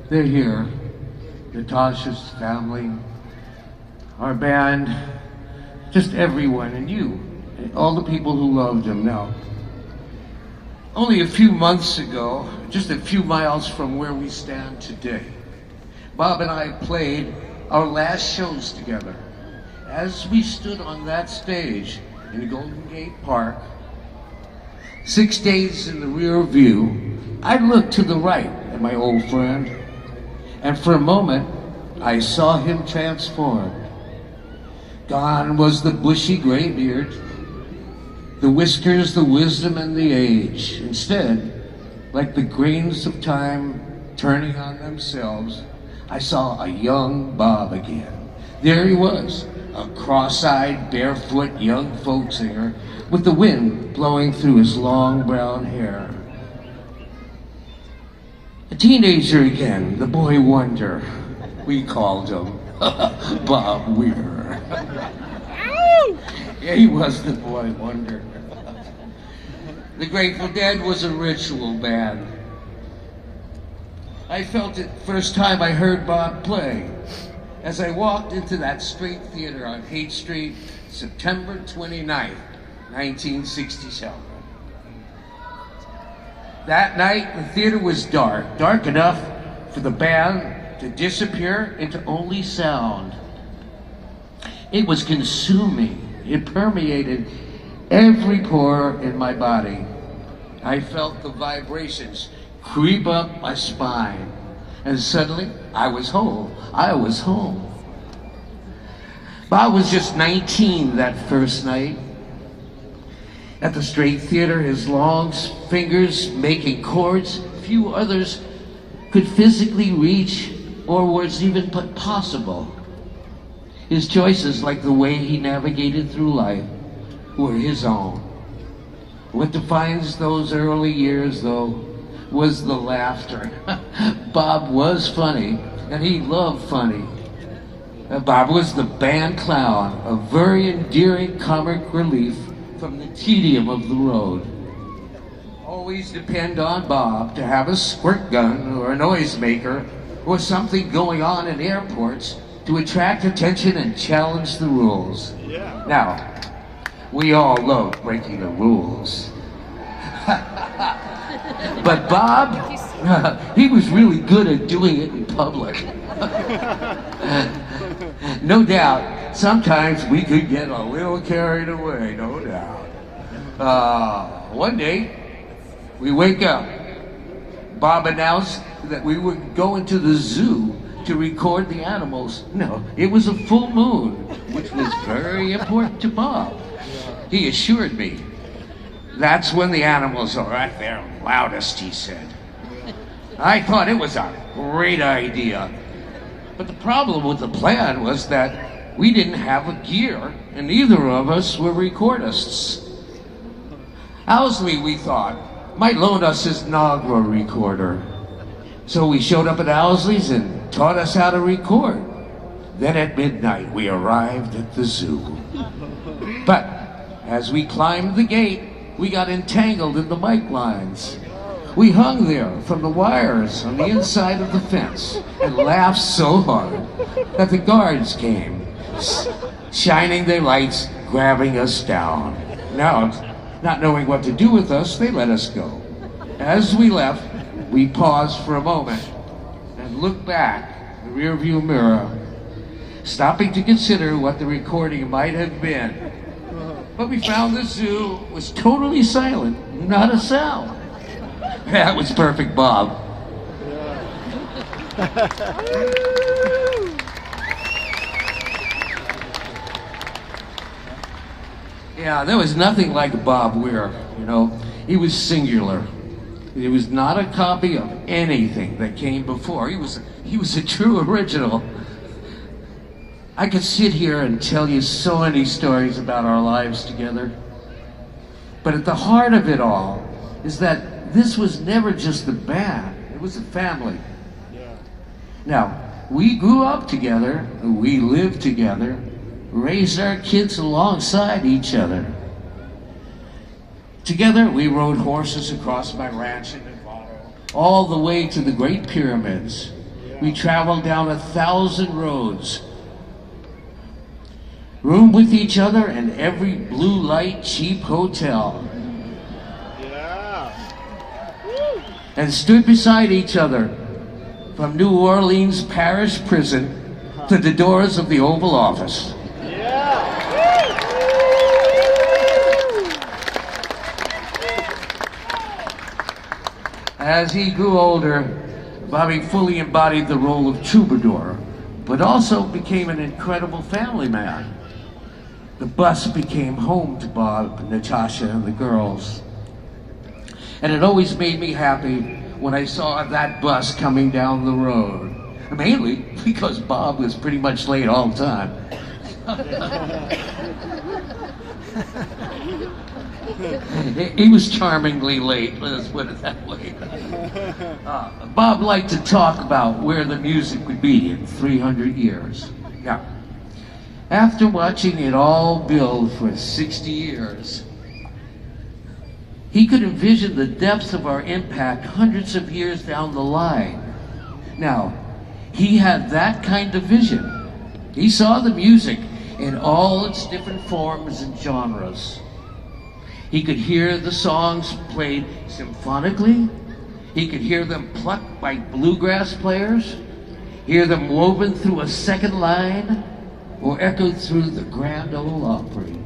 they're here. Natasha's family, our band, just everyone, and you, and all the people who loved him. Now, only a few months ago, just a few miles from where we stand today, Bob and I played our last shows together. As we stood on that stage in Golden Gate Park, 6 days in the rear view, I looked to the right at my old friend, and for a moment, I saw him transformed. Gone was the bushy gray beard, the whiskers, the wisdom, and the age. Instead, like the grains of time turning on themselves, I saw a young Bob again. There he was, a cross-eyed, barefoot young folk singer with the wind blowing through his long brown hair. A teenager again, the boy wonder. We called him Bob Weir. Yeah, he was the boy wonder. The Grateful Dead was a ritual band. I felt it first time I heard Bob play as I walked into that Straight Theater on Haight Street, September 29th, 1967. That night, the theater was dark enough for the band to disappear into only sound. It was consuming. It permeated every pore in my body. I felt the vibrations creep up my spine, and suddenly I was whole. I was home. Bob was just 19 that first night. At the Straight Theater, his long fingers making chords few others could physically reach or was even possible. His choices, like the way he navigated through life, were his own. What defines those early years, though, was the laughter. Bob was funny, and he loved funny. Bob was the band clown, a very endearing comic relief from the tedium of the road. Always depend on Bob to have a squirt gun or a noisemaker or something going on in airports to attract attention and challenge the rules. Yeah. Now, we all love breaking the rules. But Bob, he was really good at doing it in public. No doubt, sometimes we could get a little carried away, no doubt. One day, we wake up. Bob announced that we were going to the zoo to record the animals. No, it was a full moon, which was very important to Bob. He assured me, that's when the animals are at their loudest, he said. I thought it was a great idea. But the problem with the plan was that we didn't have a gear, and neither of us were recordists. Owsley, we thought, might loan us his Nagra recorder. So we showed up at Owsley's and taught us how to record. Then at midnight, we arrived at the zoo. But as we climbed the gate, we got entangled in the mic lines. We hung there from the wires on the inside of the fence and laughed so hard that the guards came, shining their lights, grabbing us down. Now, not knowing what to do with us, they let us go. As we left, we paused for a moment and looked back in the rearview mirror, stopping to consider what the recording might have been. But we found the zoo was totally silent, not a sound. That was perfect, Bob. Yeah, there was nothing like Bob Weir, you know. He was singular. He was not a copy of anything that came before. He was a true original. I could sit here and tell you so many stories about our lives together. But at the heart of it all is that this was never just a band. It was a family. Yeah. Now, we grew up together, we lived together, raised our kids alongside each other. Together, we rode horses across my ranch in Nevada, all the way to the Great Pyramids. We traveled down 1,000 roads, roomed with each other in every blue light cheap hotel, and stood beside each other from New Orleans Parish Prison to the doors of the Oval Office. As he grew older, Bobby fully embodied the role of troubadour, but also became an incredible family man. The bus became home to Bob, Natasha, and the girls. And it always made me happy when I saw that bus coming down the road. Mainly because Bob was pretty much late all the time. He was charmingly late, let's put it that way. Bob liked to talk about where the music would be in 300 years. Now, after watching it all build for 60 years, he could envision the depth of our impact hundreds of years down the line. Now, he had that kind of vision. He saw the music in all its different forms and genres. He could hear the songs played symphonically. He could hear them plucked by bluegrass players, hear them woven through a second line, or echoed through the Grand Ole Opry.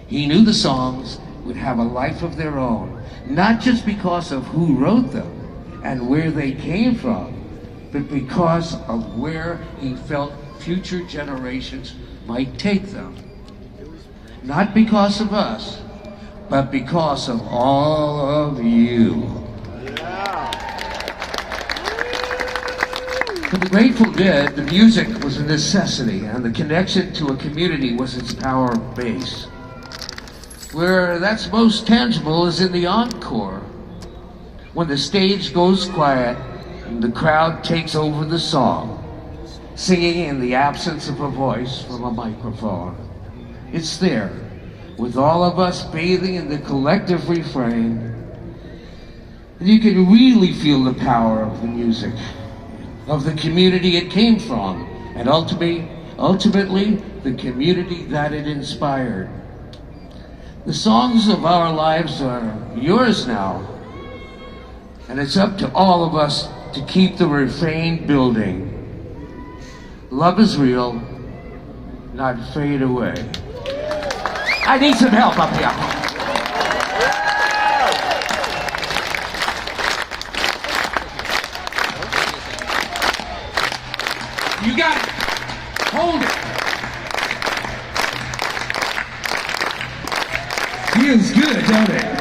He knew the songs would have a life of their own, not just because of who wrote them and where they came from, but because of where he felt future generations might take them. Not because of us, but because of all of you. For the Grateful Dead, the music was a necessity, and the connection to a community was its power base. Where that's most tangible is in the encore, when the stage goes quiet and the crowd takes over the song, singing in the absence of a voice from a microphone. It's there, with all of us bathing in the collective refrain, and you can really feel the power of the music, of the community it came from, and ultimately the community that it inspired. The songs of our lives are yours now, and it's up to all of us to keep the refrain building. Love is real, not fade away. I need some help up here. You got it. Hold it. Feels good, don't it?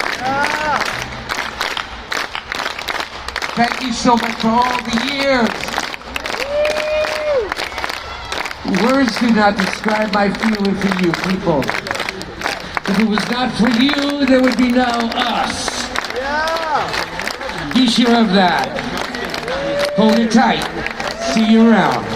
Thank you so much for all the years. Words do not describe my feeling for you people. If it was not for you, there would be no us. Be sure of that. Hold it tight. See you around.